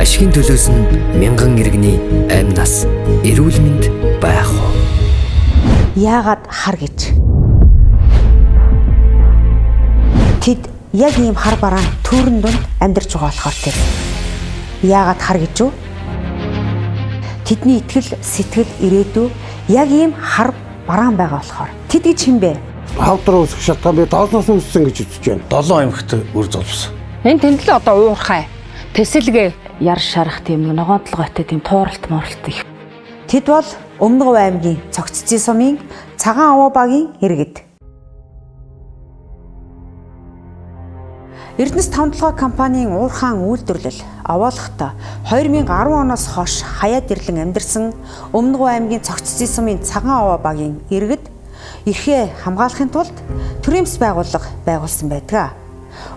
Ашигын төлөөс нь мянган иргэний амь нас, эрүүл мэнд байх уу? Яагаад хар гэж? Тэд яг ийм хар бараан түүрэн дунд амьдарч байгаа болохоор тэр. Яагаад хар гэж вэ? Тэдний итгэл, сэтгэл, ирээдүй яг ийм хар бараан байгаа болохоор. Тэд гэж хэм бэ? Хавдраа үсэх шалтгаан би доосноос үссэн гэж үзэж байна. 7 аймагт үр золвсон. Энэ тэнд л одоо уурхай. Тэсэлгээ яр шарах тийм ногоонтлоготой тийм тууралт моралт их. Тэд бол Өмнөг аймгийн Цогццын сумын Цагаан Аваа багийн иргэд. Эрдэнэс тавталгаа компанийн уурхаан үйлдвэрлэл овоолохдоо 2010 оноос хойш хаяад ирлэн амьдарсан Өмнөг аймгийн Цогццын сумын Цагаан Аваа багийн иргэд эрхээ хамгаалахын тулд төрийн байгууллага байгуулсан байдаг.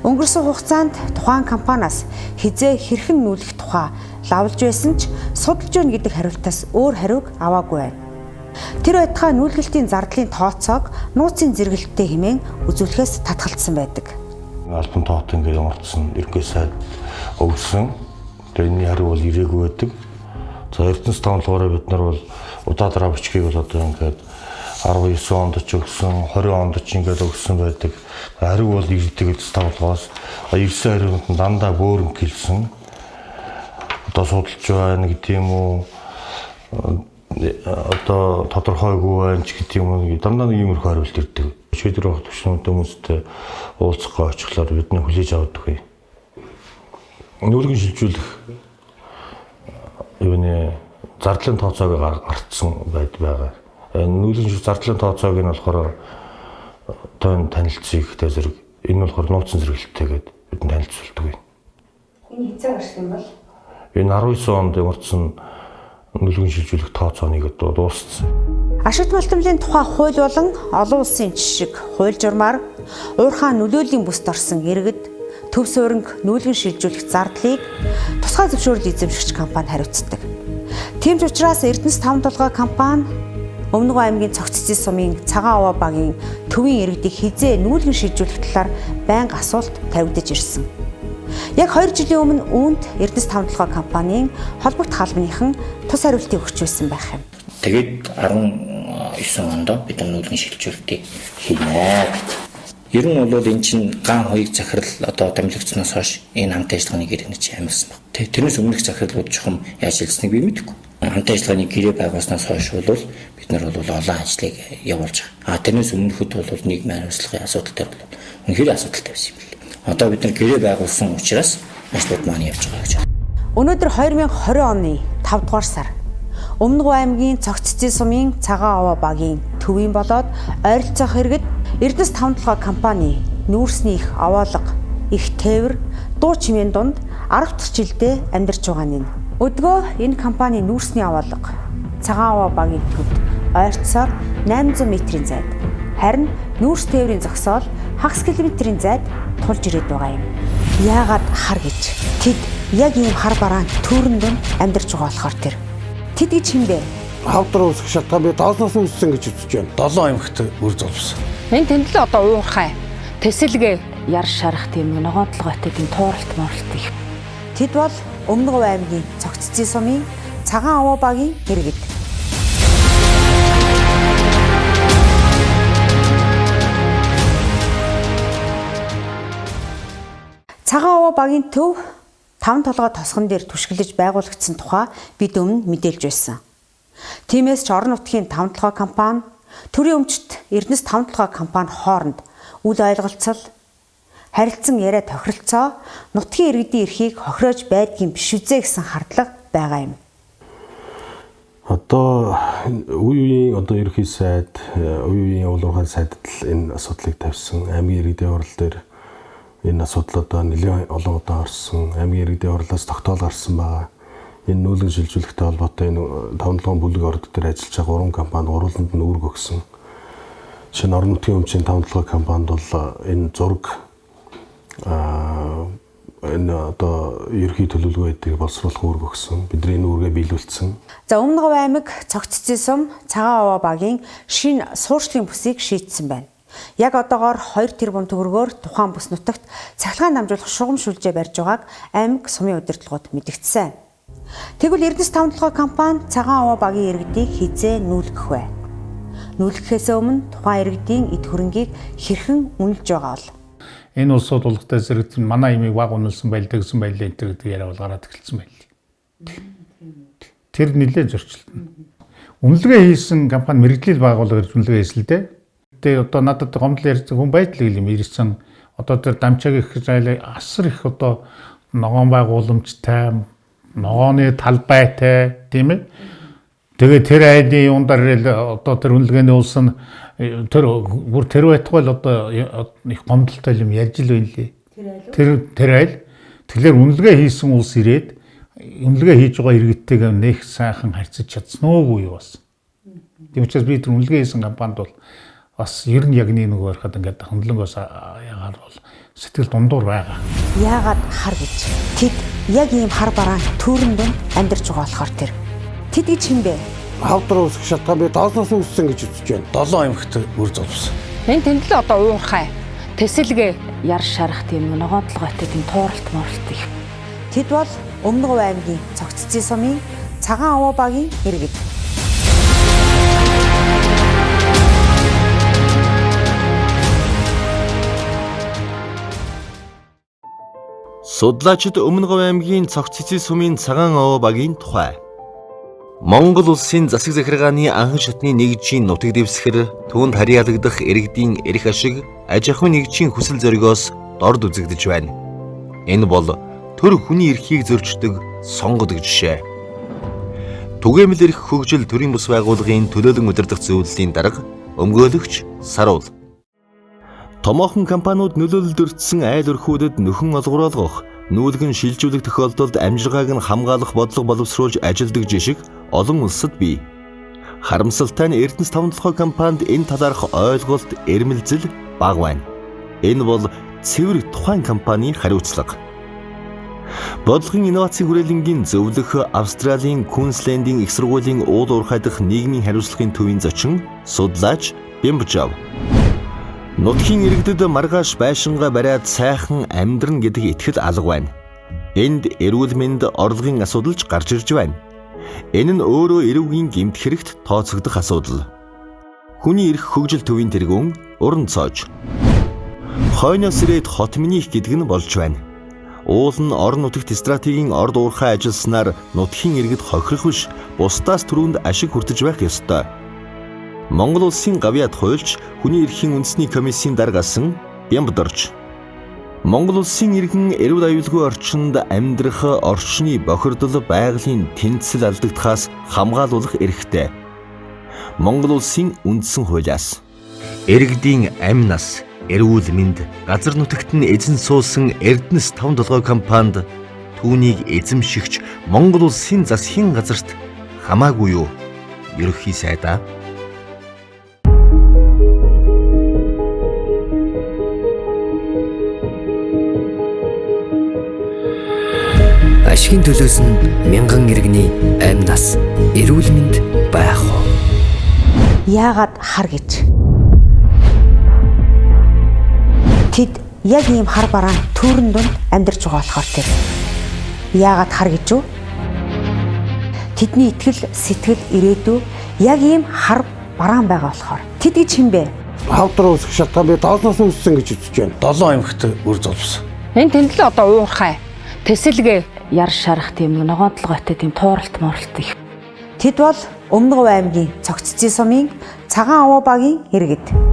Өнгөрсөн хугацаанд тухайн компаниас хизээ хэрхэн нүүлэх тухай лавлж байсан ч судалж өгнө гэдэг хариултаас өөр хариуг аваагүй байна. Тэр байтугай нүүлгэлтийн зардлын тооцоог нууцын зэрэгэлттэй хэмээн үзүүлэхээс татгалцсан байдаг. Албан тоот ингээд ямарчсан ерөнхий сайд өгсөн. Тэгээ энэ хариу бол ирээгүй байдаг. За Эрдэнэс тавталгаараа бид нар бол удаадраа бичгийг бол одоо ингээд 19 онд ч өгсөн, 20 онд ч ингээд өгсөн байдаг. Хариу бол ирдэг Эрдэнэс тавталгаас ирсэн хариунд нь дандаа бөөрн хэлсэн. Одоо судалж байна гэдэг юм уу? Одоо тодорхойгүй байна ч гэдэг юм уу? Дандаа нэг иймэрхүү хариулт ирдэг. Шийдвэр авах төвшөнтэй хүмүүстэй уулзахгүй очихлоор бидний хүлээж авдаг. Нүүлгэн шилжүүлэх юуны зардлын тооцоог гартсан байгаа. Нүүлгэн зардлын тооцоог нь болохоор тон танилцъя ихтэй зэрэг энэ болохоор нууцын зэрэгэлттэй гэдэг бидэнд танилцуулдаг. Энэ хязгаар гарсан юм бол энэ 19 онд ямарчсан нүүлгэн шилжүүлэх тооцооныг дууссан. Ашигт малтмлын тухай хууль болон олон улсын жишг хууль журмаар уурхаан нөлөөллийн бүст орсон иргэд төв сууринг нүүлгэн шилжүүлэх зардлыг тусгай зөвшөөрөл эзэмшигч компани хариуцдаг. Тийм ч учраас Эрдэнэс тавталгаа компани Өмнөг аймгийн Цогццын сумын Цагаан Аваа багийн төвийн иргэдийг хизээ нүүлгэн шилжүүлэх талаар байнга асуулт тавигдаж ирсэн. Яг 2 жилийн өмнө үүнд Эрдэнэс тавталгаа компанийн холбогд хаалбаныхан тус хариултыг өгч байсан байх юм. Тэгээд 19 онд бид нүүлгэн шилжүүлэлтийг хийнэ. Ер нь бол эн чинь ган хоёрыг захирал одоо томилогдсноос хойш энэ хамт ажиллагааны гэрээ гэж амьдсан баг. Тэрнээс өмнөх захирлууд чухам яаж ажилласныг би мэдэхгүй. Хамт ажиллагааны гэрээ байгуулснаас хойш бол бид нар бол олон ажлыг явуулж байгаа. Тэрнээс өмнөхөд бол нийгмийн хариуцлагын асуудал дээр бол үнэхээр асуудалтай байсан юм байна. Одоо бид нар гэрээ байгуулсан учраас ажлууд маань явж байгаа гэж байна. Өнөөдөр 2020 оны 5 дугаар сар Өмнөг аймгийн Цогццын сумын Цагаан Аваа багийн төвийн болоод ойролцоох иргэд Эрдэнэс тавталгаа компани нүүрсний их овоолго, их тээвэр, дуу чимээн дунд 10 дахь жилдээ амьдарч байгаа нь. Өдгөө энэ компани нүүрсний овоолго Цагаан Аваа багийн төвд ойролцоогоор 800 м-ийн зайд, харин нүүрс тээврийн зогсоол хагас километрийн зайд тулж ирээд байгаа юм. Яагаад хар гэж? Тэд яг ийм хар бараан түүрэн дунд амьдарч байгаа болохоор тэр. Тэд гэж хэм бэ? Хавдраа үсэх шалтгаан би доосноос үссэн гэж үзэж байна. 7 аймагт үр золвсон. энэ тэнд л одоо уурхай. Тэсэлгээ яр шарах тийм ногоонтлоготой тийм тууралт моралт их. Тэд бол Өмнөг аймгийн Цогццын сумын Цагаан Аваа багийн иргэд. Цагаан Аваа багийн төв 5 толгой тосгон дээр түшгэлж байгуулагдсан тухай бид өмнө мэдээлж байсан. Тиймээс ч орон нутгийн тавталгаа компани, төрийн өмчт Эрдэнэс тавталгаа компани хооронд үл ойлголцол, харилцан яриа тохиролцоо нутгийн иргэдийн эрхийг хохироож байдгийн биш үзээ гэсэн хардлага байгаа юм. Одоо үеийн ерөнхий сайд, үеийн улуурхай сайдд энэ асуудлыг тавьсан. Аймгийн иргэдийн хурал дээр энэ асуудал одоо нэлээд олон удаа орсон. Аймгийн иргэдийн хурлаас тогтоол гарсан байгаа. Энэ нүүлгэн шилжүүлэхтэй холбоотой энэ тавталгааны бүлэг орд дээр ажиллаж байгаа 3 компани урууланд нь үүрэг өгсөн. Жишээ нь орон нутгийн өмчийн тавталгаа компанид бол энэ зураг энэ одоо ерхий төлөвлөгөө гэдгийг боловсруулах үүрэг өгсөн. Бидний энэ үүргээ биелүүлсэн. За Өмнөг аймаг Цогццын сум Цагаан Аваа багийн шинэ суурьшлийн бүсийг шийдсэн байна. Яг одоогоор 2 тэрбум төгрөгөөр тухайн бүс нутагт цахилгаан дамжуулах шугам шүлжээ барьж байгааг аймаг сумын удирдлагууд мэдгдсэн. Тэгвэл Эрдэнэс тавталгай компани цагаан овоо багийн иргэдийг хизээ нүүлгэх вэ? Нүүлгэхээс өмнө тухайн иргэдийн эд хөрөнгийг хэрхэн үнэлж байгаа бол? Энэ улсууд улгтай зэрэг манай имийг баг уналсан байлаа гэсэн байлаа энэ гэдэг яриа бол гараад эхэлсэн байлээ. Тэр нэлээд зөрчилдөн. Үнэлгээ хийсэн компани мэрэгжил байгууллага гэж үнэлгээ хийсэн л дээ. Тэгээ одоо надад гомдол ярьсан хүн байдаг юм ирсэн. Одоо тэр дамчааг их зайлаа асар их одоо ногоон байгууламжтай, ногооны талбайтай тийм ээ. Тэгээ тэр айдын юундар одоо тэр үнэлгээний улсын тэр бүр тэр байтугай л одоо их гомдолтой юм ярьж л байна лээ. Тэр айл тэгэхээр үнэлгээ хийсэн улс ирээд үнэлгээ хийж байгаа иргэдтэйгээ нэх сайхан харьцаж чадсан уугүй юу бас. Тийм учраас би тэр үнэлгээ хийсэн компанид бол бас ер нь яг нэг байхад ингээд хөндлөнгөөс яагаад бол сэтгэл дундуур байгаа. Яагаад хар гэж? Тэд яг ийм хар бараан түүрэн дунд амьдарч байгаа болохоор тэр. Тэд гэж хин бэ? Хавдар үсэх шалтгаан би доосноос үссэн гэж үзэж байна. 7 аймагт үр золбсон. Энэ тэнд л одоо уурхай. Тэсэлгээ. Яр шарах тийм ногоодлоготой тийм тууралт моралт их. Тэд бол Өмнөг Хувь аймгийн Цогццын сумын цагаан овоо багийн иргэд. Судлаачид Өмнөг Хувь аймгийн Цогццын сумын цагаан овоо багийн тухай. Монгол улсын засаг захиргааны анхан шатны нэгжийн нутаг дэвсгэр түүнд харьяалагдах иргэдийн эрх ашиг аж ахуйн нэгжийн хүсэл зоригоос дорд үзэгдэж байна. Энэ бол төр хүний эрхийг зөрчдөг сонгодог жишээ. Түгээмэл эрх хөгжил төрийн бус байгууллагын төлөөлөн удирдах зөвлөлийн дарга өмгөөлөгч Саруул. Томоохон компаниуд нөлөөлөлд өртсөн айл өрхүүдэд нөхөн олгоруулгах, нүүлгэн шилжүүлэх тохиолдолд амжиргааг нь хамгаалах бодлого боловсруулж ажилдаг жишг олон улсад бий. Харамсалтай нь Эрдэнэс тавталгай компанид энэ талаарх ойлголт эрмэлзэл бага байна. Энэ бол цэвэр тухайн компанийн хариуцлага. Бодлогын инновацийн хүрээлэнгийн зөвлөх Австралийн Квинслендийн их сургуулийн уул уурхай дахь нийгмийн хариуцлагын төвийн зочин судлаач Бэмбжав. Нутгийн иргэдэд маргааш байшингаа бариад сайхан амьдрна гэдэг итгэл алга байна. Энд эрүүл мэнд орлогын асуудалж гарч ирж байна. Энэ нь өөрөө эрүүгийн гэмт хэрэгт тооцогдох асуудал. Хүний эрх хөгжил төвийн тэргүүн уран цоож. Хойноос ирээд хот минийх гэдэг нь болж байна. Уул нь орон нутагт стратегийн орд уурхай ажилласнаар нутгийн иргэд хохирох биш, бусдаас түрүүнд ашиг хүртэж байх ёстой. Монгол улсын гавьяад хуульч хүний эрхийн үндэсний комиссийн даргасан Бямбдорж. Монгол улсын иргэн эрүүл аюулгүй орчинд амьдрах орчны бохирдол байгалийн тэнцэл алдагдахаас хамгаалуулах эрхтэй. Монгол улсын үндсэн хуулиас иргэдийн амь нас, эрүүл мэнд, газар нутагт нь эзэн суусан Эрдэнэс тавталгай компанид түүнийг эзэмшигч Монгол улсын засгийн газарт хамаагүй юу? Ерөнхий сайдаа Ашигын төлөөс нь мянган иргэний амь нас, эрүүл мэнд байх уу? Яагаад хар гэж? Тэд яг ийм хар бараан түүрэн дунд амьдарч байгаа болохоор тэр. Яагаад хар гэж үү? Тэдний итгэл, сэтгэл, ирээдүй яг ийм хар бараан байгаа болохоор. Тэд гэж хин бэ? Хавдар үсэх шалтгаан би доосноос үссэн гэж үзэж байна. 7 аймагт үр золбсон. Энэ тэнд л одоо уурхай. Тэсэлгээ. Яр шарах тийм ногоодлоготой тийм тууралт моралт их. Тэд бол Өмнөг Хувь аймгийн Цогццын сумын цагаан овоо багийн иргэд.